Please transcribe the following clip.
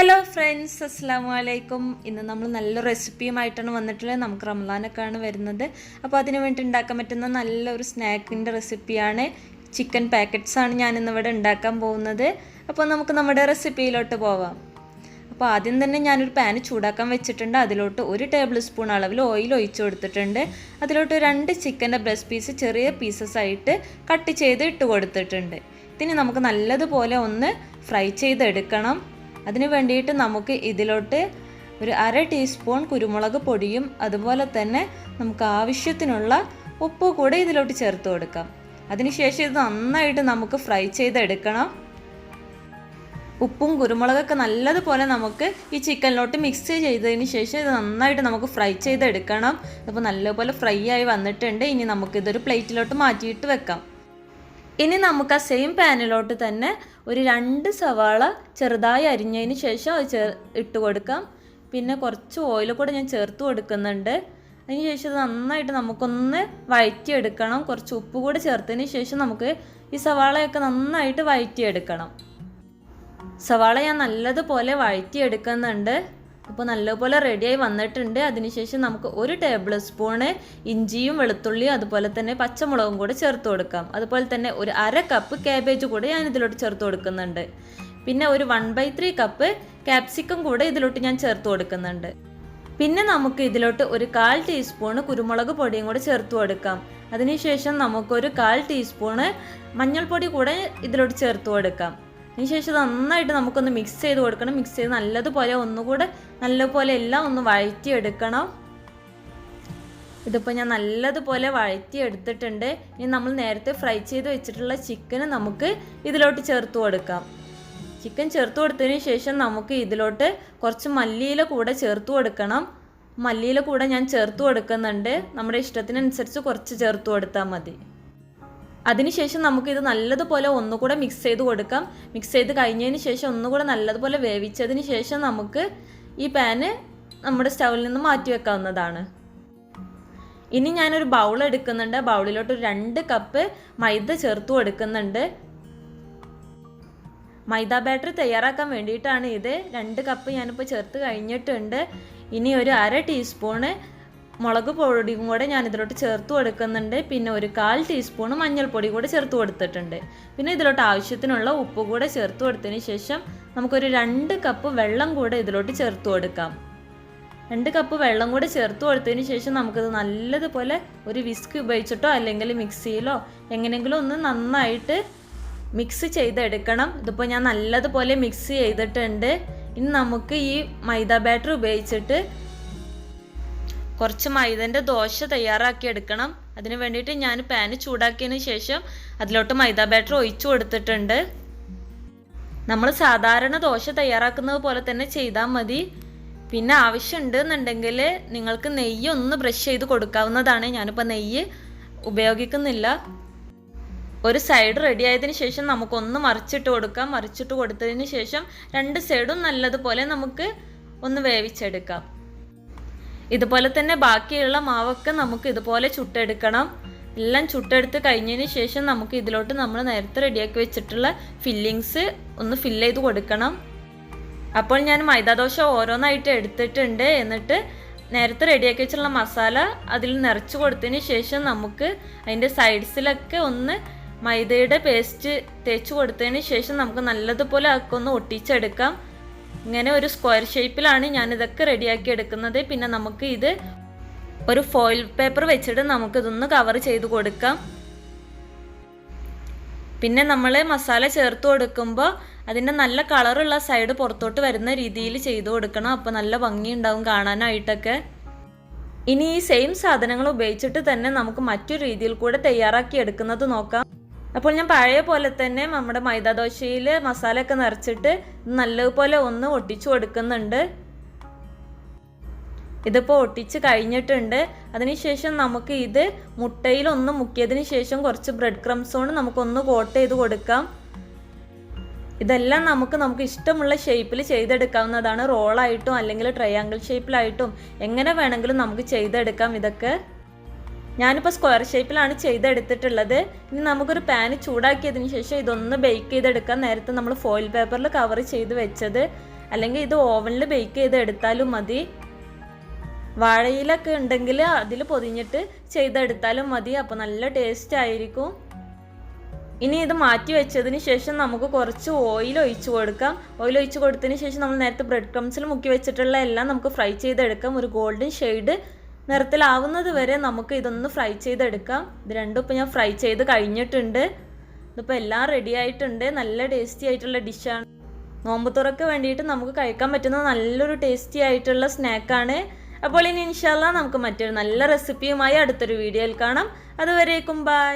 Hello friends, അസ്സലാമു അലൈക്കും. ഇന്ന് നമ്മൾ നല്ല റെസിപ്പിയുമായിട്ടാണ് വന്നിട്ടുള്ളത്. നമുക്ക് റമദാനൊക്കെയാണ് വരുന്നത്. അപ്പോൾ അതിന് വേണ്ടി ഉണ്ടാക്കാൻ പറ്റുന്ന നല്ലൊരു സ്നാക്കിൻ്റെ റെസിപ്പിയാണ്. ചിക്കൻ പാക്കറ്റ്സാണ് ഞാനിന്നിവിടെ ഉണ്ടാക്കാൻ പോകുന്നത്. അപ്പോൾ നമുക്ക് നമ്മുടെ റെസിപ്പിയിലോട്ട് പോവാം. അപ്പോൾ ആദ്യം തന്നെ ഞാനൊരു പാന് ചൂടാക്കാൻ വെച്ചിട്ടുണ്ട്. അതിലോട്ട് 1 ടേബിൾ സ്പൂൺ അളവിൽ ഓയിൽ ഒഴിച്ചു കൊടുത്തിട്ടുണ്ട്. അതിലോട്ട് 2 ചിക്കൻ്റെ ബ്രസ്റ്റ് പീസ് ചെറിയ പീസസ് ആയിട്ട് കട്ട് ചെയ്ത് ഇട്ട് കൊടുത്തിട്ടുണ്ട്. ഇതിന് നമുക്ക് നല്ലതുപോലെ ഒന്ന് ഫ്രൈ ചെയ്തെടുക്കണം. അതിന് വേണ്ടിയിട്ട് നമുക്ക് ഇതിലോട്ട് ഒരു 1/2 ടീസ്പൂൺ കുരുമുളക് പൊടിയും അതുപോലെ തന്നെ നമുക്ക് ആവശ്യത്തിനുള്ള ഉപ്പ് കൂടെ ഇതിലോട്ട് ചേർത്ത് കൊടുക്കാം. അതിനുശേഷം ഇത് നന്നായിട്ട് നമുക്ക് ഫ്രൈ ചെയ്തെടുക്കണം. ഉപ്പും കുരുമുളകൊക്കെ നല്ലതുപോലെ നമുക്ക് ഈ ചിക്കനിലോട്ട് മിക്സ് ചെയ്തതിന് ശേഷം ഇത് നന്നായിട്ട് നമുക്ക് ഫ്രൈ ചെയ്തെടുക്കണം. അപ്പോൾ നല്ലപോലെ ഫ്രൈ ആയി വന്നിട്ടുണ്ട്. ഇനി നമുക്കിതൊരു പ്ലേറ്റിലോട്ട് മാറ്റിയിട്ട് വെക്കാം. ഇനി നമുക്ക് ആ സെയിം പാനിലോട്ട് തന്നെ ഒരു 2 സവാള ചെറുതായി അരിഞ്ഞതിന് ശേഷം അത് ഇട്ട് കൊടുക്കാം. പിന്നെ കുറച്ച് ഓയിൽ കൂടെ ഞാൻ ചേർത്ത് കൊടുക്കുന്നുണ്ട്. അതിനുശേഷം ഇത് നന്നായിട്ട് നമുക്കൊന്ന് വഴറ്റിയെടുക്കണം. കുറച്ച് ഉപ്പ് കൂടെ ചേർത്തതിന് ശേഷം നമുക്ക് ഈ സവാളയൊക്കെ നന്നായിട്ട് വഴറ്റിയെടുക്കണം. സവാള ഞാൻ നല്ലതുപോലെ വഴറ്റിയെടുക്കുന്നുണ്ട്. അപ്പോൾ നല്ലപോലെ റെഡിയായി വന്നിട്ടുണ്ട്. അതിനുശേഷം നമുക്ക് 1 ടേബിൾ സ്പൂണ് ഇഞ്ചിയും വെളുത്തുള്ളിയും അതുപോലെ തന്നെ പച്ചമുളകും കൂടെ ചേർത്ത് കൊടുക്കാം. അതുപോലെ തന്നെ ഒരു 1/2 കപ്പ് കാബേജ് കൂടെ ഞാൻ ഇതിലോട്ട് ചേർത്ത് കൊടുക്കുന്നുണ്ട്. പിന്നെ ഒരു 1/3 കപ്പ് ക്യാപ്സിക്കം കൂടെ ഇതിലോട്ട് ഞാൻ ചേർത്ത് കൊടുക്കുന്നുണ്ട്. പിന്നെ നമുക്ക് ഇതിലോട്ട് ഒരു 1/4 ടീസ്പൂണ് കുരുമുളക് പൊടിയും കൂടെ ചേർത്ത് കൊടുക്കാം. അതിനുശേഷം നമുക്കൊരു 1/4 ടീസ്പൂണ് മഞ്ഞൾപ്പൊടി കൂടെ ഇതിലോട്ട് ചേർത്ത് കൊടുക്കാം. അതിനുശേഷം നന്നായിട്ട് നമുക്കൊന്ന് മിക്സ് ചെയ്ത് കൊടുക്കണം. മിക്സ് ചെയ്ത് നല്ലതുപോലെ ഒന്നുകൂടെ നല്ലപോലെ എല്ലാം ഒന്ന് വഴറ്റിയെടുക്കണം. ഇതിപ്പോൾ ഞാൻ നല്ലതുപോലെ വഴറ്റിയെടുത്തിട്ടുണ്ട്. ഇനി നമ്മൾ നേരത്തെ ഫ്രൈ ചെയ്ത് വെച്ചിട്ടുള്ള ചിക്കന് നമുക്ക് ഇതിലോട്ട് ചേർത്ത് കൊടുക്കാം. ചിക്കൻ ചേർത്ത് കൊടുത്തതിന് ശേഷം നമുക്ക് ഇതിലോട്ട് കുറച്ച് മല്ലിയില കൂടെ ചേർത്ത് കൊടുക്കണം. മല്ലിയില കൂടെ ഞാൻ ചേർത്ത് കൊടുക്കുന്നുണ്ട്. നമ്മുടെ ഇഷ്ടത്തിനനുസരിച്ച് കുറച്ച് ചേർത്ത് കൊടുത്താൽ മതി. അതിനുശേഷം നമുക്കിത് നല്ലതുപോലെ ഒന്നുകൂടെ മിക്സ് ചെയ്ത് കൊടുക്കാം. മിക്സ് ചെയ്ത് കഴിഞ്ഞതിന് ശേഷം ഒന്നുകൂടെ നല്ലതുപോലെ വേവിച്ചതിന് ശേഷം നമുക്ക് ഈ പാന് നമ്മുടെ സ്റ്റൗവിൽ നിന്ന് മാറ്റി വെക്കാവുന്നതാണ്. ഇനി ഞാനൊരു ബൗൾ എടുക്കുന്നുണ്ട്. ബൗളിലോട്ട് ഒരു 2 കപ്പ് മൈദ ചേർത്ത് കൊടുക്കുന്നുണ്ട്. മൈദ ബാറ്റർ തയ്യാറാക്കാൻ വേണ്ടിയിട്ടാണ് ഇത്. 2 കപ്പ് ഞാനിപ്പോൾ ചേർത്ത് കഴിഞ്ഞിട്ടുണ്ട്. ഇനി ഒരു 1/2 ടീസ്പൂണ് മുളക് പൊടിയും കൂടെ ഞാൻ ഇതിലോട്ട് ചേർത്ത് കൊടുക്കുന്നുണ്ട്. പിന്നെ ഒരു 1/4 ടീസ്പൂണ് മഞ്ഞൾപ്പൊടി കൂടെ ചേർത്ത് കൊടുത്തിട്ടുണ്ട്. പിന്നെ ഇതിലോട്ട് ആവശ്യത്തിനുള്ള ഉപ്പ് കൂടെ ചേർത്ത് കൊടുത്തതിന് ശേഷം നമുക്കൊരു 2 കപ്പ് വെള്ളം കൂടെ ഇതിലോട്ട് ചേർത്ത് കൊടുക്കാം. 2 കപ്പ് വെള്ളം കൂടെ ചേർത്ത് കൊടുത്തതിന് ശേഷം നമുക്കിത് നല്ലതുപോലെ ഒരു വിസ്ക് ഉപയോഗിച്ചിട്ടോ അല്ലെങ്കിൽ മിക്സിയിലോ എങ്ങനെയെങ്കിലും ഒന്ന് നന്നായിട്ട് മിക്സ് ചെയ്തെടുക്കണം. ഇതിപ്പോൾ ഞാൻ നല്ലതുപോലെ മിക്സ് ചെയ്തിട്ടുണ്ട്. ഇനി നമുക്ക് ഈ മൈദ ബാറ്റർ ഉപയോഗിച്ചിട്ട് കുറച്ച് മൈദൻ്റെ ദോശ തയ്യാറാക്കി എടുക്കണം. അതിന് വേണ്ടിയിട്ട് ഞാൻ പാന് ചൂടാക്കിയതിന് ശേഷം അതിലോട്ട് മൈദ ബാറ്റർ ഒഴിച്ചു കൊടുത്തിട്ടുണ്ട്. നമ്മൾ സാധാരണ ദോശ തയ്യാറാക്കുന്നത് പോലെ തന്നെ ചെയ്താൽ മതി. പിന്നെ ആവശ്യമുണ്ട് എന്നുണ്ടെങ്കിൽ നിങ്ങൾക്ക് നെയ്യ് ഒന്ന് ബ്രഷ് ചെയ്ത് കൊടുക്കാവുന്നതാണ്. ഞാനിപ്പോൾ നെയ്യ് ഉപയോഗിക്കുന്നില്ല. ഒരു സൈഡ് റെഡി ആയതിനു ശേഷം നമുക്കൊന്ന് മറിച്ചിട്ട് കൊടുക്കാം. മറിച്ചിട്ട് കൊടുത്തതിന് ശേഷം 2 സൈഡും നല്ലതുപോലെ നമുക്ക് ഒന്ന് വേവിച്ചെടുക്കാം. ഇതുപോലെ തന്നെ ബാക്കിയുള്ള മാവൊക്കെ നമുക്ക് ഇതുപോലെ ചുട്ടെടുക്കണം. എല്ലാം ചുട്ടെടുത്ത് കഴിഞ്ഞതിന് ശേഷം നമുക്ക് ഇതിലോട്ട് നമ്മൾ നേരത്തെ റെഡിയാക്കി വെച്ചിട്ടുള്ള ഫില്ലിങ്സ് ഒന്ന് ഫില്ല് ചെയ്ത് കൊടുക്കണം. അപ്പോൾ ഞാൻ മൈദാദോശ ഓരോന്നായിട്ട് എടുത്തിട്ടുണ്ട്. എന്നിട്ട് നേരത്തെ റെഡിയാക്കി വെച്ചിട്ടുള്ള മസാല അതിൽ നിറച്ച് കൊടുത്തതിന് ശേഷം നമുക്ക് അതിൻ്റെ സൈഡ്സിലൊക്കെ ഒന്ന് മൈദയുടെ പേസ്റ്റ് തേച്ച് കൊടുത്തതിന് ശേഷം നമുക്ക് നല്ലതുപോലെ അതൊക്കെ ഒന്ന് ഒട്ടിച്ചെടുക്കാം. ഇങ്ങനെ ഒരു സ്ക്വയർ ഷേപ്പിലാണ് ഞാനിതൊക്കെ റെഡിയാക്കി എടുക്കുന്നത്. പിന്നെ നമുക്ക് ഇത് ഒരു ഫോയിൽ പേപ്പർ വെച്ചിട്ട് നമുക്കിതൊന്ന് കവർ ചെയ്ത് കൊടുക്കാം. പിന്നെ നമ്മൾ മസാല ചേർത്ത് കൊടുക്കുമ്പോൾ അതിൻ്റെ നല്ല കളറുള്ള സൈഡ് പുറത്തോട്ട് വരുന്ന രീതിയിൽ ചെയ്ത് കൊടുക്കണം. അപ്പോൾ നല്ല ഭംഗിയുണ്ടാവും കാണാനായിട്ടൊക്കെ. ഇനി ഈ സെയിം സാധനങ്ങൾ ഉപയോഗിച്ചിട്ട് തന്നെ നമുക്ക് മറ്റൊരു രീതിയിൽ കൂടെ തയ്യാറാക്കി എടുക്കുന്നത് നോക്കാം. അപ്പോൾ ഞാൻ പഴയ പോലെ തന്നെ നമ്മുടെ മൈദാദോശയിൽ മസാലയൊക്കെ നിറച്ചിട്ട് നല്ലതുപോലെ ഒന്ന് ഒട്ടിച്ചു കൊടുക്കുന്നുണ്ട്. ഇതിപ്പോൾ ഒട്ടിച്ച് കഴിഞ്ഞിട്ടുണ്ട്. അതിനുശേഷം നമുക്ക് ഇത് മുട്ടയിലൊന്ന് മുക്കിയതിന് ശേഷം കുറച്ച് ബ്രെഡ് ക്രംസ് കൊണ്ട് നമുക്കൊന്ന് കോട്ട് ചെയ്ത് കൊടുക്കാം. ഇതെല്ലാം നമുക്ക് ഇഷ്ടമുള്ള ഷേപ്പിൽ ചെയ്തെടുക്കാവുന്നതാണ്. റോളായിട്ടും അല്ലെങ്കിൽ ട്രയാങ്കിൾ ഷേപ്പിലായിട്ടും എങ്ങനെ വേണമെങ്കിലും നമുക്ക് ചെയ്തെടുക്കാം. ഇതൊക്കെ ഞാനിപ്പോൾ സ്ക്വയർ ഷേപ്പിലാണ് ചെയ്തെടുത്തിട്ടുള്ളത്. ഇനി നമുക്കൊരു പാന് ചൂടാക്കിയതിന് ശേഷം ഇതൊന്ന് ബേക്ക് ചെയ്തെടുക്കാം. നേരത്തെ നമ്മൾ ഫോയിൽ പേപ്പറിൽ കവർ ചെയ്ത് വെച്ചത് അല്ലെങ്കിൽ ഇത് ഓവനിൽ ബേക്ക് ചെയ്ത് എടുത്താലും മതി. വാഴയിലൊക്കെ ഉണ്ടെങ്കിൽ അതിൽ പൊതിഞ്ഞിട്ട് ചെയ്തെടുത്താലും മതി. അപ്പോൾ നല്ല ടേസ്റ്റ് ആയിരിക്കും. ഇനി ഇത് മാറ്റി വെച്ചതിന് ശേഷം നമുക്ക് കുറച്ച് ഓയിൽ ഒഴിച്ച് കൊടുക്കാം. ഓയിൽ ഒഴിച്ച് കൊടുത്തതിന് ശേഷം നമ്മൾ നേരത്തെ ബ്രെഡ് ക്രംസിൽ മുക്കി വെച്ചിട്ടുള്ള എല്ലാം നമുക്ക് ഫ്രൈ ചെയ്തെടുക്കാം. ഒരു ഗോൾഡൻ ഷെയ്ഡ് നിറത്തിലാവുന്നത് വരെ നമുക്ക് ഇതൊന്ന് ഫ്രൈ ചെയ്തെടുക്കാം. ഇത് രണ്ടും ഇപ്പോൾ ഞാൻ ഫ്രൈ ചെയ്ത് കഴിഞ്ഞിട്ടുണ്ട്. ഇതിപ്പോൾ എല്ലാം റെഡി ആയിട്ടുണ്ട്. നല്ല ടേസ്റ്റി ആയിട്ടുള്ള ഡിഷാണ്. നോമ്പ് തുറക്ക് വേണ്ടിയിട്ട് നമുക്ക് കഴിക്കാൻ പറ്റുന്ന നല്ലൊരു ടേസ്റ്റി ആയിട്ടുള്ള സ്നാക്കാണ്. അപ്പോൾ ഇനി ഇൻഷാല്ലാ നമുക്ക് മറ്റൊരു നല്ല റെസിപ്പിയുമായി അടുത്തൊരു വീഡിയോയിൽ കാണാം. അതുവരേക്കും ബൈ.